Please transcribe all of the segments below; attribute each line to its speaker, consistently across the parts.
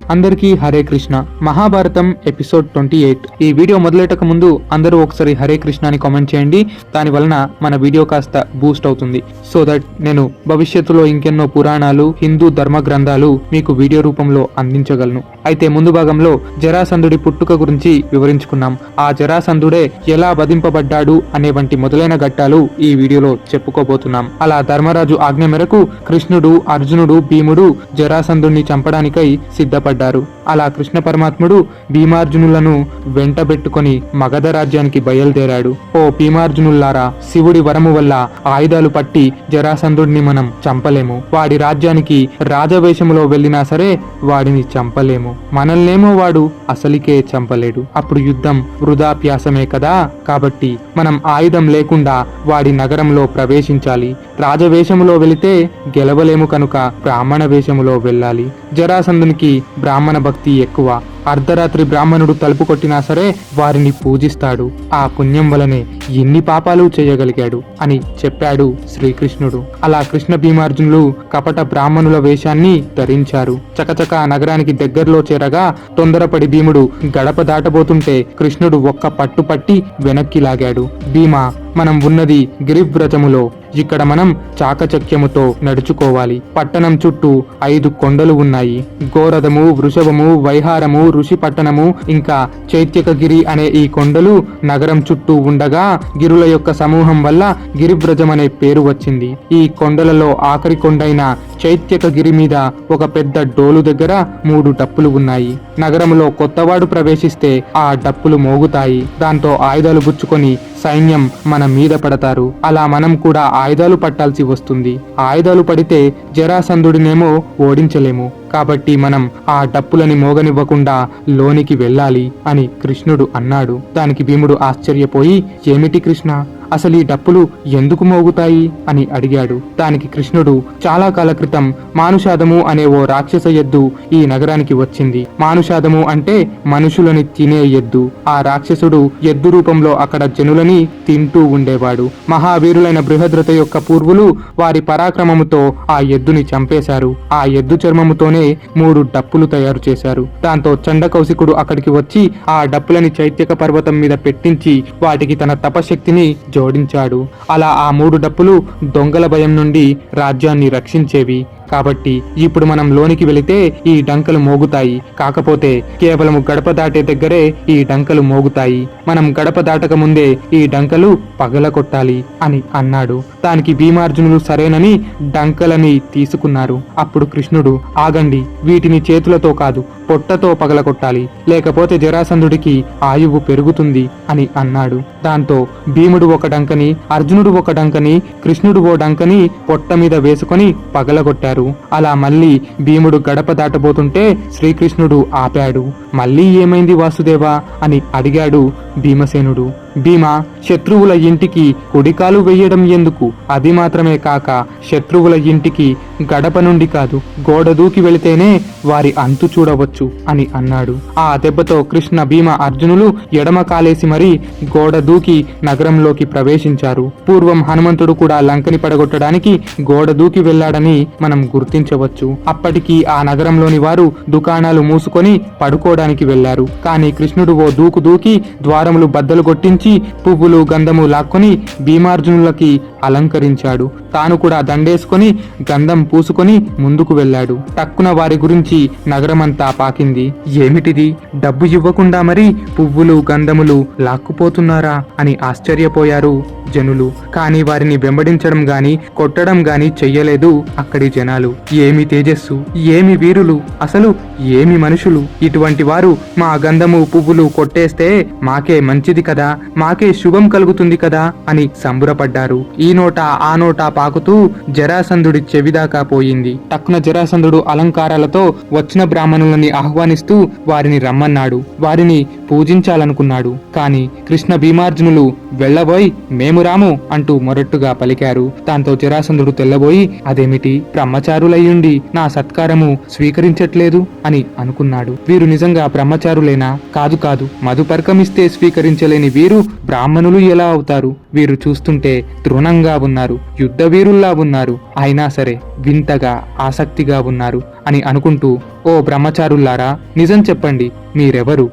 Speaker 1: అందరికీ హరే కృష్ణ. మహాభారతం ఎపిసోడ్ 28. ఈ వీడియో మొదలెట్టక ముందు అందరూ ఒకసారి హరే కృష్ణ అని కామెంట్ చేయండి. దాని వలన మన వీడియో కాస్త బూస్ట్ అవుతుంది. సో దట్ నేను భవిష్యత్తులో ఇంకెన్నో పురాణాలు, హిందూ ధర్మ గ్రంథాలు మీకు వీడియో రూపంలో అందించగలను. అయితే ముందు భాగంలో జరాసంధుడి పుట్టుక గురించి వివరించుకున్నాం. ఆ జరాసంధుడే ఎలా వధింపబడ్డాడు అనే వంటి మొదలైన ఘట్టాలు ఈ వీడియోలో చెప్పుకోబోతున్నాం. అలా ధర్మరాజు ఆజ్ఞ మేరకు కృష్ణుడు, అర్జునుడు, భీముడు జరాసంధుడిని చంపడానికై సిద్ధపడ్డారు. అలా కృష్ణ పరమాత్ముడు భీమార్జునులను వెంటబెట్టుకొని మగధ రాజ్యానికి బయలుదేరాడు. ఓ భీమార్జునుల్లారా, శివుడి వరము వల్ల ఆయుధాలు పట్టి జరాసంధుడిని మనం చంపలేము. వాడి రాజ్యానికి రాజవేషములో వెళ్ళినా సరే వాడిని చంపలేము. మనల్నేమో వాడు అసలికే చంపలేడు. అప్పుడు యుద్ధం వృధాప్యాసమే కదా. కాబట్టి మనం ఆయుధం లేకుండా వాడి నగరంలో ప్రవేశించాలి. రాజవేషములో వెళితే గెలవలేము కనుక బ్రాహ్మణ వేషములో వెళ్ళాలి. జరాసంధునికి బ్రాహ్మణ భక్తి ఎక్కువ. అర్ధరాత్రి బ్రాహ్మణుడు తలుపు కొట్టినా సరే వారిని పూజిస్తాడు. ఆ పుణ్యం వలనే ఎన్ని పాపాలు చేయగలిగాడు అని చెప్పాడు శ్రీకృష్ణుడు. అలా కృష్ణ భీమార్జునులు కపట బ్రాహ్మణుల వేషాన్ని ధరించారు. చకచక నగరానికి దగ్గరలో చేరగా తొందరపడి భీముడు గడప దాటబోతుంటే కృష్ణుడు ఒక్క పట్టు పట్టి వెనక్కి లాగాడు. భీమా, మనం ఉన్నది గిరివ్రజములో. ఇక్కడ మనం చాకచక్యముతో నడుచుకోవాలి. పట్టణం చుట్టూ 5 కొండలు ఉన్నాయి. గోరథము, వృషభము, వైహారము, ఋషి పట్టణము ఇంకా చైత్యకగిరి అనే ఈ కొండలు నగరం చుట్టూ ఉండగా గిరుల యొక్క సమూహం వల్ల గిరివ్రజం అనే పేరు వచ్చింది. ఈ కొండలలో ఆఖరి కొండైన చైత్యకగిరి మీద ఒక పెద్ద డోలు దగ్గర 3 డప్పులు ఉన్నాయి. నగరంలో కొత్తవాడు ప్రవేశిస్తే ఆ డప్పులు మోగుతాయి. దాంతో ఆయుధాలు గుచ్చుకొని సైన్యం మన మీద పడతారు. అలా మనం కూడా ఆయుధాలు పట్టాల్సి వస్తుంది. ఆయుధాలు పడితే జరాసంధుడినేమో ఓడించలేము. కాబట్టి మనం ఆ డప్పులని మోగనివ్వకుండా లోనికి వెళ్ళాలి అని కృష్ణుడు అన్నాడు. దానికి భీముడు ఆశ్చర్యపోయి, ఏమిటి కృష్ణ, అసలు ఈ డప్పులు ఎందుకు మోగుతాయి అని అడిగాడు. దానికి కృష్ణుడు, చాలా కాల క్రితం మానుషాదము అనే ఓ రాక్షస ఎద్దు ఈ నగరానికి వచ్చింది. మానుషాదము అంటే మనుషులని తినే ఎద్దు. ఆ రాక్షసుడు ఎద్దు రూపంలో అక్కడ జనులని తింటూ ఉండేవాడు. మహావీరులైన బృహద్రథ యొక్క పూర్వులు వారి పరాక్రమముతో ఆ ఎద్దుని చంపేశారు. ఆ ఎద్దు చర్మముతోనే 3 డప్పులు తయారు చేశారు. దాంతో చండకౌశికుడు అక్కడికి వచ్చి ఆ డప్పులని చైత్యక పర్వతం మీద పెట్టించి వాటికి తన తపశక్తిని జోడించాడు. అలా ఆ 3 డప్పులు దొంగల భయం నుండి రాజ్యాన్ని రక్షించేవి. కాబట్టి ఇప్పుడు మనం లోనికి వెళితే ఈ డంకలు మోగుతాయి. కాకపోతే కేవలం గడప దాటే దగ్గరే ఈ డంకలు మోగుతాయి. మనం గడప దాటక ముందే ఈ డంకలు పగలకొట్టాలి అని అన్నాడు. దానికి భీమార్జునులు సరేనని డంకలని తీసుకున్నారు. అప్పుడు కృష్ణుడు, ఆగండి, వీటిని చేతులతో కాదు పొట్టతో పగలకొట్టాలి, లేకపోతే జరాసంధుడికి ఆయువు పెరుగుతుంది అని అన్నాడు. దాంతో భీముడు ఒక డంకని, అర్జునుడు ఒక డంకని, కృష్ణుడు ఓ డంకని పొట్ట మీద వేసుకొని పగలగొట్టారు. అలా మళ్ళీ భీముడు గడప దాటబోతుంటే శ్రీకృష్ణుడు ఆపాడు. మళ్ళీ ఏమైంది వాసుదేవా అని అడిగాడు భీమసేనుడు. భీమా, శత్రువుల ఇంటికి కుడికాలు వెయ్యడం ఎందుకు? అది మాత్రమే కాక శత్రువుల ఇంటికి గడప నుండి కాదు, గోడ దూకి వెళితేనే వారి అంతు చూడవచ్చు అని అన్నాడు. ఆ దెబ్బతో కృష్ణ, భీమ, అర్జునులు ఎడమ కాలేసి మరీ గోడ దూకి నగరంలోకి ప్రవేశించారు. పూర్వం హనుమంతుడు కూడా లంకని పడగొట్టడానికి గోడ దూకి వెళ్లాడని మనం గుర్తించవచ్చు. అప్పటికి ఆ నగరంలోని వారు దుకాణాలు మూసుకొని పడుకోవడానికి వెళ్లారు. కానీ కృష్ణుడు ఓ దూకు దూకి ద్వారములు బద్దలు కొట్టించి పువ్వులు, గంధము లాక్కొని భీమార్జునులకి అలంకరించాడు. తాను కూడా దండేసుకొని గంధం పూసుకొని ముందుకు వెళ్ళాడు. టక్కున వారి గురించి నగరమంతా పాకింది. ఏమిటిది, డబ్బు ఇవ్వకుండా మరి పువ్వులు, గంధములు లాక్కుపోతున్నారా అని ఆశ్చర్యపోయారు జనులు. కానీ వారిని వెంబడించడం గాని కొట్టడం గాని చెయ్యలేదు అక్కడి జనాలు. ఏమి తేజస్సు, ఏమి వీరులు, అసలు ఏమి మనుషులు! ఇటువంటి వారు మా గంధము, పువ్వులు కొట్టేస్తే మాకే మంచిది కదా, మాకే శుభం కలుగుతుంది కదా అని సంబురపడ్డారు. ఈ నోట ఆ నోట పాకుతూ జరాసంధుడి చెవిదాకా పోయింది. టక్కున జరాసంధుడు అలంకారాలతో వచ్చిన బ్రాహ్మణులని ఆహ్వానిస్తూ వారిని రమ్మన్నాడు. వారిని పూజించాలనుకున్నాడు. కాని కృష్ణ భీమార్జునులు వెళ్ళబోయి మేము రాము అంటూ మొరట్టుగా పలికారు. దాంతో జరాసంధుడు తెల్లబోయి అదేమిటి, బ్రహ్మచారులయ్యుండి నా సత్కారము స్వీకరించట్లేదు అని అనుకున్నాడు. వీరు నిజంగా బ్రహ్మచారులేనా? కాదు కాదు, మధుపర్కమిస్తే స్వీకరించలేని వీరు బ్రాహ్మణులు ఎలా అవుతారు? వీరు చూస్తుంటే తృణంగా ఉన్నారు, యుద్ధ వీరుల్లా ఉన్నారు, అయినా సరే వింతగా ఆసక్తిగా ఉన్నారు అని అనుకుంటూ, ఓ బ్రహ్మచారుల్లారా, నిజం చెప్పండి, మీరెవరు?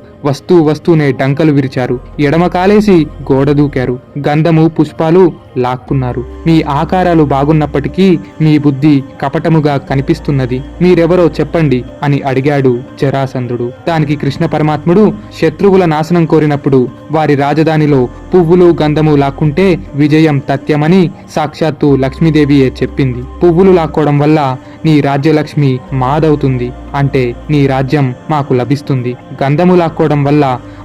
Speaker 1: వస్తూనే డంకలు విరిచారు, ఎడమ కాలేసి గోడ దూకారు, గంధము పుష్పాలు లాక్కున్నారు. మీ ఆకారాలు బాగున్నప్పటికీ మీ బుద్ధి కపటముగా కనిపిస్తున్నది. మీరెవరో చెప్పండి అని అడిగాడు జరాసంధుడు. దానికి కృష్ణ పరమాత్ముడు, శత్రువుల నాశనం కోరినప్పుడు వారి రాజధానిలో పువ్వులు గంధము లాక్కుంటే విజయం తథ్యమని సాక్షాత్తు లక్ష్మీదేవియే చెప్పింది. పువ్వులు లాక్కోవడం వల్ల నీ రాజ్యలక్ష్మి మాదవుతుంది, అంటే నీ రాజ్యం మాకు లభిస్తుంది. గంధము లాక్కోవడం వల్ల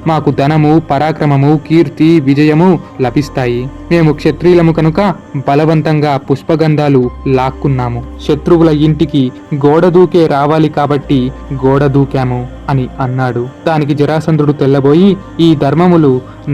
Speaker 1: మాకు ధనము, పరాక్రమము, కీర్తి, విజయము లభిస్తాయి. మేము క్షత్రియులము కనుక బలవంతంగా పుష్పగంధాలు లాక్కున్నాము. శత్రువుల ఇంటికి గోడ దూకే రావాలి కాబట్టి గోడ దూకాము అని అన్నాడు. దానికి జరాసంధుడు తెల్లబోయి, ఈ ధర్మములు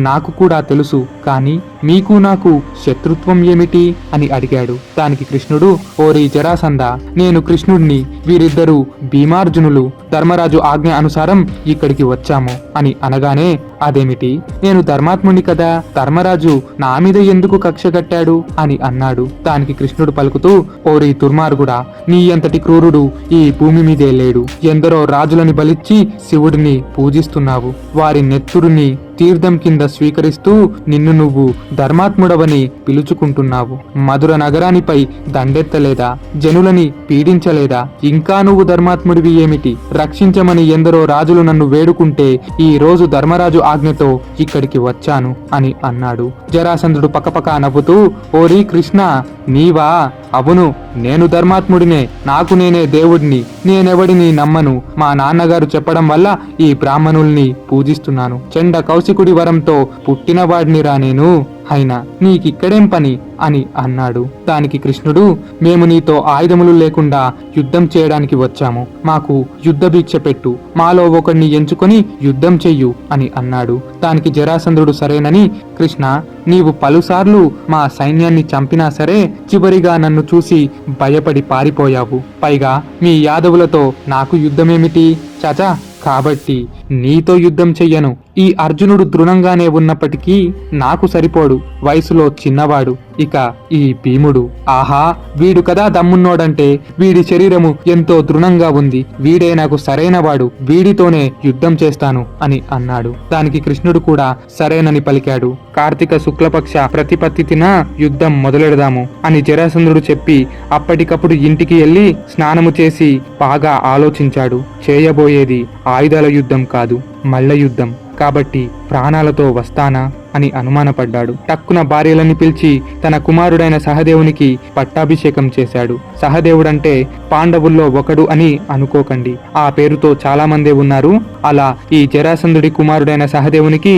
Speaker 1: నాకు కూడా తెలుసు, కానీ మీకు నాకు శత్రుత్వం ఏమిటి అని అడిగాడు. దానికి కృష్ణుడు, ఓరి జరాసంధ, నేను కృష్ణుడిని, వీరిద్దరూ భీమార్జునులు, ధర్మరాజు ఆజ్ఞ అనుసారం ఇక్కడికి వచ్చాము అని అనగానే, అదేమిటి, నేను ధర్మాత్ముని కదా, ధర్మరాజు నా మీద ఎందుకు కక్ష కట్టాడు అని అన్నాడు. దానికి కృష్ణుడు పలుకుతూ, ఓరి దుర్మార్గుడా, నీ అంతటి క్రూరుడు ఈ భూమి మీదే లేడు. ఎందరో రాజులని బలిచ్చి శివుడిని పూజిస్తున్నావు. వారి నెత్తురుని తీర్థం కింద స్వీకరిస్తూ నిన్ను నువ్వు ధర్మాత్ముడవని పిలుచుకుంటున్నావు. మధుర నగరానిపై దండెత్తలేదా? జనులని పీడించలేదా? ఇంకా నువ్వు ధర్మాత్ముడివి ఏమిటి? రక్షించమని ఎందరో రాజులు నన్ను వేడుకుంటే ఈ రోజు ధర్మరాజు ఆజ్ఞతో ఇక్కడికి వచ్చాను అని అన్నాడు. జరాసంధుడు పకపకా నవ్వుతూ, ఓరి కృష్ణ, నీవా? అవును, నేను ధర్మాత్ముడినే, నాకు నేనే దేవుడిని, నేనెవడిని నమ్మను. మా నాన్నగారు చెప్పడం వల్ల ఈ బ్రాహ్మణుల్ని పూజిస్తున్నాను. చెండ కౌశికుడి వరంతో పుట్టినవాడిని రా నేను, అయినా నీకిక్కడేం పని అని అన్నాడు. దానికి కృష్ణుడు, మేము నీతో ఆయుధములు లేకుండా యుద్ధం చేయడానికి వచ్చాము, మాకు యుద్ధ భిక్ష పెట్టు, మాలో ఒకడిని ఎంచుకొని యుద్ధం చెయ్యు అని అన్నాడు. దానికి జరాసంధుడు సరేనని, కృష్ణ, నీవు పలుసార్లు మా సైన్యాన్ని చంపినా సరే చివరిగా నన్ను చూసి భయపడి పారిపోయావు. పైగా మీ యాదవులతో నాకు యుద్ధమేమిటి? చాచా, కాబట్టి నీతో యుద్ధం చెయ్యను. ఈ అర్జునుడు దృఢంగానే ఉన్నప్పటికీ నాకు సరిపోడు, వయసులో చిన్నవాడు. ఇక ఈ భీముడు, ఆహా, వీడు కదా దమ్మున్నోడంటే, వీడి శరీరము ఎంతో దృఢంగా ఉంది, వీడే నాకు సరైనవాడు, వీడితోనే యుద్ధం చేస్తాను అని అన్నాడు. దానికి కృష్ణుడు కూడా సరేనని పలికాడు. కార్తీక శుక్లపక్ష ప్రతిపత్తిన యుద్ధం మొదలెడదాము అని జరాసంధుడు చెప్పి అప్పటికప్పుడు ఇంటికి వెళ్ళి స్నానము చేసి బాగా ఆలోచించాడు. చేయబోయేది ఆయుధాల యుద్ధం కాదు, మల్ల యుద్ధం కాబట్టి ప్రాణాలతో వస్తానా అని అనుమానపడ్డాడు. టక్కున భార్యలని పిలిచి తన కుమారుడైన సహదేవునికి పట్టాభిషేకం చేశాడు. సహదేవుడంటే పాండవుల్లో ఒకడు అని అనుకోకండి, ఆ పేరుతో చాలా మందే ఉన్నారు. అలా ఈ జరాసంధుడి కుమారుడైన సహదేవునికి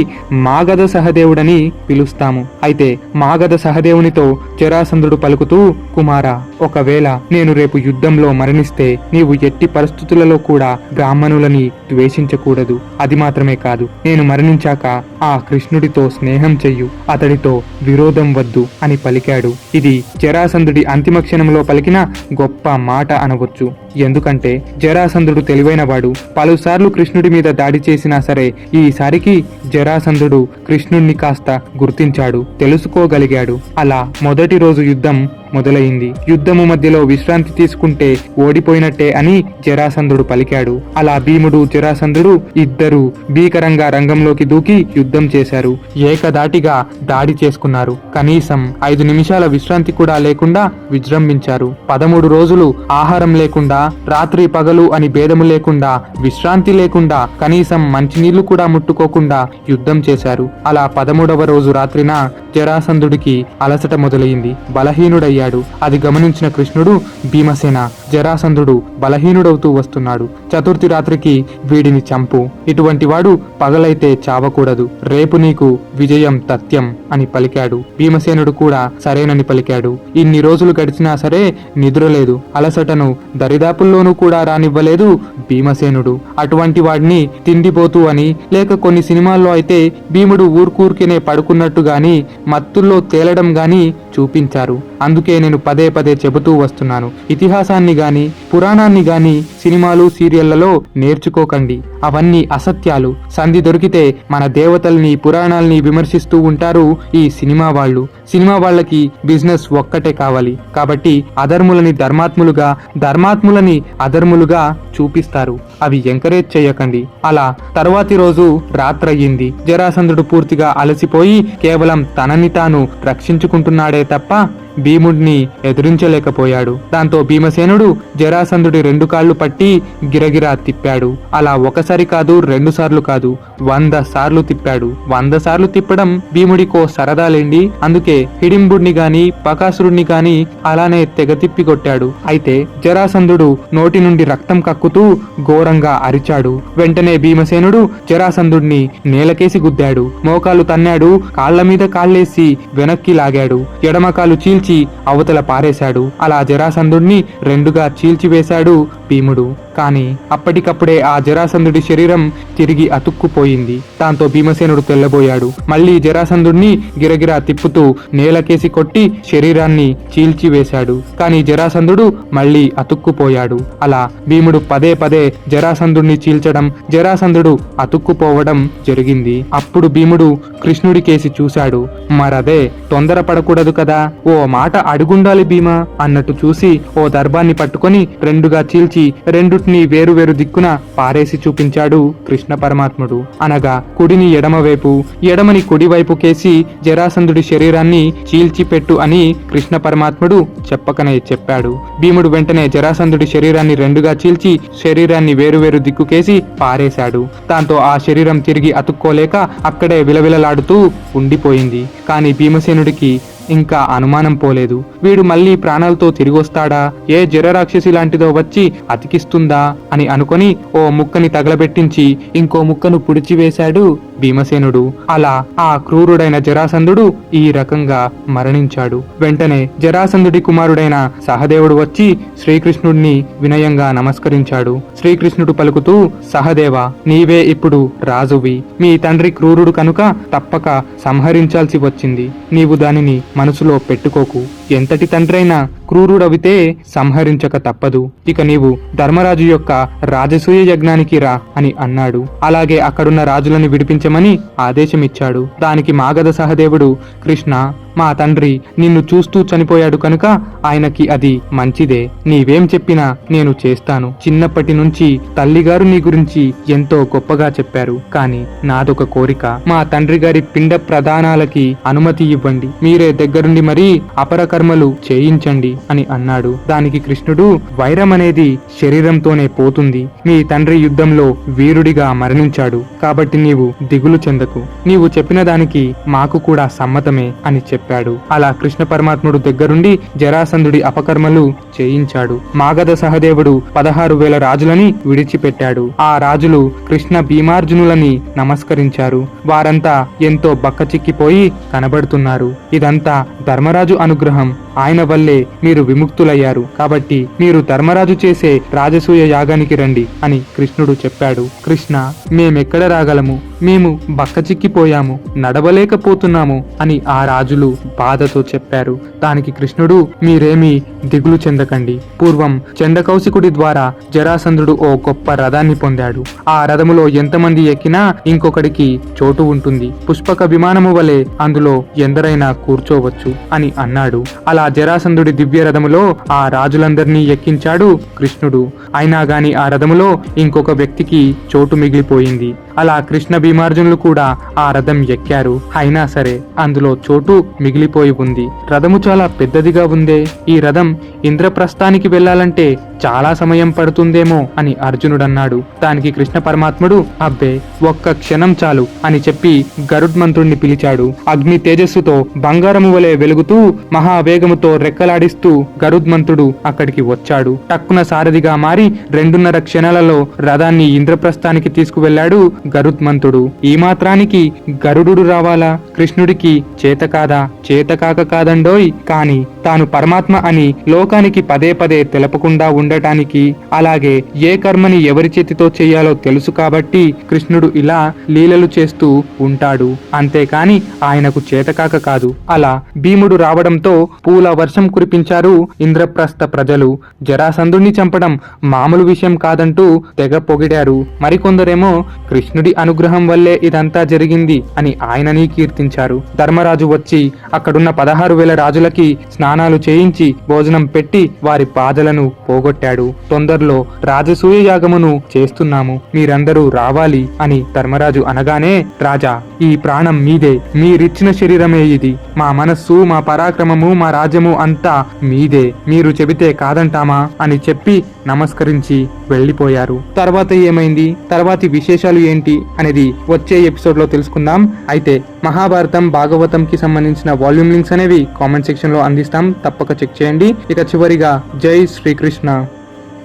Speaker 1: మాగధ సహదేవుడని పిలుస్తాము. అయితే మాగధ సహదేవునితో జరాసంధుడు పలుకుతూ, కుమారా, ఒకవేళ నేను రేపు యుద్ధంలో మరణిస్తే నీవు ఎట్టి పరిస్థితులలో కూడా బ్రాహ్మణులని ద్వేషించకూడదు. అది మాత్రమే కాదు, నేను మరణించాక ఆ కృష్ణుడితో స్నేహం చెయ్యు, అతడితో విరోధం వద్దు అని పలికాడు. ఇది జరాసంధుడి అంతిమ క్షణంలో పలికిన గొప్ప మాట అనవచ్చు. ఎందుకంటే జరాసంధుడు తెలివైనవాడు. పలుసార్లు కృష్ణుడి మీద దాడి చేసినా సరే ఈసారికి జరాసంధుడు కృష్ణుణ్ణి కాస్త గుర్తించాడు, తెలుసుకోగలిగాడు. అలా మొదటి రోజు యుద్ధం మొదలైంది. యుద్ధము మధ్యలో విశ్రాంతి తీసుకుంటే ఓడిపోయినట్టే అని జరాసంధుడు పలికాడు. అలా భీముడు, జరాసంధుడు ఇద్దరు భీకరంగా రంగంలోకి దూకి యుద్ధం చేశారు. ఏకదాటిగా దాడి చేసుకున్నారు. కనీసం 5 నిమిషాల విశ్రాంతి కూడా లేకుండా విజృంభించారు. 13 రోజులు ఆహారం లేకుండా, రాత్రి పగలు అని భేదము లేకుండా, విశ్రాంతి లేకుండా, కనీసం మంచినీళ్లు కూడా ముట్టుకోకుండా యుద్ధం చేశారు. అలా 13వ రోజు రాత్రిన జరాసంధుడికి అలసట మొదలైంది. బలహీనుడయ్యాడు. అది గమనించిన కృష్ణుడు, భీమసేన, జరాసంధుడు బలహీనుడవుతూ వస్తున్నాడు, చతుర్థి రాత్రికి వీడిని చంపు. ఇటువంటి వాడు పగలైతే చావకూడదు. రేపు నీకు విజయం తథ్యం అని పలికాడు. భీమసేనుడు కూడా సరేనని పలికాడు. ఇన్ని రోజులు గడిచినా సరే నిద్రలేదు. అలసటను దరిదాపుల్లోనూ కూడా రానివ్వలేదు భీమసేనుడు. అటువంటి వాడిని తిండిపోతూ అని, లేక కొన్ని సినిమాల్లో అయితే భీముడు ఊరుకూరికినే పడుకున్నట్టు గాని, మత్తుల్లో తేలడం గాని చూపించారు. అందుకే నేను పదే పదే చెబుతూ వస్తున్నాను, ఇతిహాసాన్ని గాని పురాణాన్ని గాని సినిమాలు సీరియళ్లలో నేర్చుకోకండి. అవన్నీ అసత్యాలు. సంధి దొరికితే మన దేవతల్ని పురాణాల్ని విమర్శిస్తూ ఉంటారు ఈ సినిమా వాళ్ళు. సినిమా వాళ్ళకి బిజినెస్ ఒక్కటే కావాలి. కాబట్టి అధర్ములని ధర్మాత్ములుగా, ధర్మాత్ములని అధర్ములుగా చూపిస్తారు. అవి ఎంకరేజ్ చేయకండి. అలా తరువాతి రోజు రాత్రయ్యింది. జరాసంధుడు పూర్తిగా అలసిపోయి కేవలం తనని తాను రక్షించుకుంటున్నాడే తప్ప భీముడిని ఎదిరించలేకపోయాడు. దాంతో భీమసేనుడు జరాసంధుడి 2 కాళ్ళు పట్టి గిరగిరా తిప్పాడు. అలా ఒకసారి కాదు, 2 సార్లు కాదు, 100 సార్లు తిప్పాడు. 100 సార్లు తిప్పడం భీముడికో సరదాలేండి. అందుకే హిడింబుడిని గాని బకాసురుడిని గాని అలానే తెగ తిప్పి కొట్టాడు. అయితే జరాసంధుడు నోటి నుండి రక్తం కక్కుతూ ఘోరంగా అరిచాడు. వెంటనే భీమసేనుడు జరాసంధుడిని నేలకేసి గుద్దాడు. మోకాలు తన్నాడు. కాళ్ల మీద కాళ్ళేసి వెనక్కి లాగాడు. ఎడమకాలు చీల్చి అవతల పారేశాడు. అలా జరాసంధుడిని 2గా చీల్చివేశాడు భీముడు. కాని అప్పటికప్పుడే ఆ జరాసంధుడి శరీరం తిరిగి అతుక్కుపోయింది. దాంతో భీమసేనుడు తెల్లబోయాడు. మళ్లీ జరాసంధుడిని గిరగిరా తిప్పుతూ నేలకేసి కొట్టి శరీరాన్ని చీల్చివేశాడు. కాని జరాసంధుడు మళ్లీ అతుక్కుపోయాడు. అలా భీముడు పదే పదే జరాసంధుడిని చీల్చడం, జరాసంధుడు అతుక్కుపోవడం జరిగింది. అప్పుడు భీముడు కృష్ణుడి కేసి చూశాడు. మరదే తొందరపడకూడదు కదా, ఓ మాట అడుగుండాలి భీమా అన్నట్టు చూసి ఓ దర్భాన్ని పట్టుకొని 2గా చీల్చి రెండుటిని వేరు దిక్కున పారేసి చూపించాడు కృష్ణ పరమాత్ముడు. అనగా కుడిని ఎడమవైపు, ఎడమని కుడివైపు కేసి జరాసంధుడి శరీరాన్ని చీల్చిపెట్టు అని కృష్ణ పరమాత్ముడు చెప్పకనే చెప్పాడు. భీముడు వెంటనే జరాసంధుడి శరీరాన్ని 2గా చీల్చి శరీరాన్ని వేరు దిక్కుకేసి పారేశాడు. దాంతో ఆ శరీరం తిరిగి అతుక్కోలేక అక్కడే విలవిలలాడుతూ ఉండిపోయింది. కాని భీమసేనుడికి ఇంకా అనుమానం పోలేదు. వీడు మళ్ళీ ప్రాణాలతో తిరిగొస్తాడా, ఏ జరరాక్షసి లాంటిదో వచ్చి అతికిస్తుందా అని అనుకొని ఓ ముక్కని తగలబెట్టించి ఇంకో ముక్కను పుడిచివేశాడు భీమసేనుడు. అలా ఆ క్రూరుడైన జరాసంధుడు ఈ రకంగా మరణించాడు. వెంటనే జరాసంధుడి కుమారుడైన సహదేవుడు వచ్చి శ్రీకృష్ణుడిని వినయంగా నమస్కరించాడు. శ్రీకృష్ణుడు పలుకుతూ, సహదేవా, నీవే ఇప్పుడు రాజువి. మీ తండ్రి క్రూరుడు కనుక తప్పక సంహరించాల్సి వచ్చింది. నీవు దానిని మనసులో పెట్టుకోకు. ఎంతటి తండ్రైనా క్రూరుడవితే సంహరించక తప్పదు. ఇక నీవు ధర్మరాజు యొక్క రాజసూయ యజ్ఞానికి రా అని అన్నాడు. అలాగే అక్కడున్న రాజులను విడిపించమని ఆదేశమిచ్చాడు. దానికి మాగధ సహదేవుడు, కృష్ణ, మా తండ్రి నిన్ను చూస్తూ చనిపోయాడు కనుక ఆయనకి అది మంచిదే. నీవేం చెప్పినా నేను చేస్తాను. చిన్నప్పటి నుంచి తల్లిగారు నీ గురించి ఎంతో గొప్పగా చెప్పారు. కాని నాదొక కోరిక. మా తండ్రి గారి పిండ ప్రదానాలకి అనుమతి ఇవ్వండి. మీరే దగ్గరుండి మరీ అపర కర్మలు చేయించండి అని అన్నాడు. దానికి కృష్ణుడు, వైరం అనేది శరీరంతోనే పోతుంది. మీ తండ్రి యుద్ధంలో వీరుడిగా మరణించాడు. కాబట్టి నీవు దిగులు చెందకు. నీవు చెప్పిన దానికి మాకు కూడా సమ్మతమే అని చెప్పాడు. అలా కృష్ణ పరమాత్ముడు దగ్గరుండి జరాసంధుడి అపకర్మలు చేయించాడు. మాగధ సహదేవుడు 16,000 రాజులని విడిచిపెట్టాడు. ఆ రాజులు కృష్ణ భీమార్జునులని నమస్కరించారు. వారంతా ఎంతో బక్కచిక్కిపోయి కనబడుతున్నారు. ఇదంతా ధర్మరాజు అనుగ్రహం. ఆయన వల్లే మీరు విముక్తులయ్యారు. కాబట్టి మీరు ధర్మరాజు చేసే రాజసూయ యాగానికి రండి అని కృష్ణుడు చెప్పాడు. కృష్ణ, మేమెక్కడ రాగలము? మేము బక్కచిక్కిపోయాము, నడవలేకపోతున్నాము అని ఆ రాజులు బాధతో చెప్పారు. దానికి కృష్ణుడు, మీరేమీ దిగులు చెందకండి. పూర్వం చండకౌశికుడి ద్వారా జరాసంధుడు ఓ గొప్ప రథాన్ని పొందాడు. ఆ రథములో ఎంతమంది ఎక్కినా ఇంకొకడికి చోటు ఉంటుంది. పుష్పక విమానము వలె అందులో ఎందరైనా కూర్చోవచ్చు అని అన్నాడు. అలా జరాసంధుడి దివ్య రథములో ఆ రాజులందరినీ ఎక్కించాడు కృష్ణుడు. అయినా గాని ఆ రథములో ఇంకొక వ్యక్తికి చోటు మిగిలిపోయింది. అలా కృష్ణ భీమార్జునులు కూడా ఆ రథం ఎక్కారు. అయినా సరే అందులో చోటు మిగిలిపోయి ఉంది. రథము చాలా పెద్దదిగా ఉందే. ఈ రథం ఇంద్రప్రస్థానికి వెళ్లాలంటే చాలా సమయం పడుతుందేమో అని అర్జునుడన్నాడు. దానికి కృష్ణ పరమాత్ముడు అబ్బే ఒక్క క్షణం చాలు అని చెప్పి గరుడ్మంతుడిని పిలిచాడు. అగ్ని తేజస్సుతో బంగారము వలె వెలుగుతూ మహావేగముతో రెక్కలాడిస్తూ గరుడ్మంతుడు అక్కడికి వచ్చాడు. టక్కున సారథిగా మారి 2.5 క్షణాలలో రథాన్ని ఇంద్రప్రస్థానికి తీసుకువెళ్లాడు గరుత్మంతుడు. ఈ మాత్రానికి గరుడు రావాలా? కృష్ణుడికి చేత కాదా? చేతకాక కాదండోయ్, కాని తాను పరమాత్మ అని లోకానికి పదే పదే తెలపకుండా ఉండటానికి, అలాగే ఏ కర్మని ఎవరి చేతితో చెయ్యాలో తెలుసు కాబట్టి కృష్ణుడు ఇలా లీలలు చేస్తూ ఉంటాడు. అంతేకాని ఆయనకు చేతకాక కాదు. అలా భీముడు రావడంతో పూల వర్షం కురిపించారు ఇంద్రప్రస్థ ప్రజలు. జరాసంధుణ్ణి చంపడం మామూలు విషయం కాదంటూ తెగ పొగిడారు. మరికొందరేమో కృష్ణుడి అనుగ్రహం వల్లే ఇదంతా జరిగింది అని ఆయనని కీర్తించారు. ధర్మరాజు వచ్చి అక్కడున్న 16,000 రాజులకి స్నానాలు చేయించి భోజనం పెట్టి వారి బాధలను పోగొట్టాడు. తొందరలో రాజసూయ యాగమును చేస్తున్నాము, మీరందరూ రావాలి అని ధర్మరాజు అనగానే, రాజా ఈ ప్రాణం మీదే, మీరిచ్చిన శరీరమే ఇది, మా మనస్సు, మా పరాక్రమము, మా రాజ్యము అంతా మీదే, మీరు చెబితే కాదంటామా అని చెప్పి నమస్కరించి వెళ్లిపోయారు. తర్వాత ఏమైంది, తర్వాతి విశేషాలు ఏంటి అనేది వచ్చే ఎపిసోడ్ లో తెలుసుకుందాం. అయితే మహాభారతం, భాగవతం కి సంబంధించిన వాల్యూమ్ లింక్స్ అనేవి కామెంట్ సెక్షన్ లో అందిస్తాం, తప్పక చెక్ చేయండి. ఇక చివరిగా జై శ్రీకృష్ణ.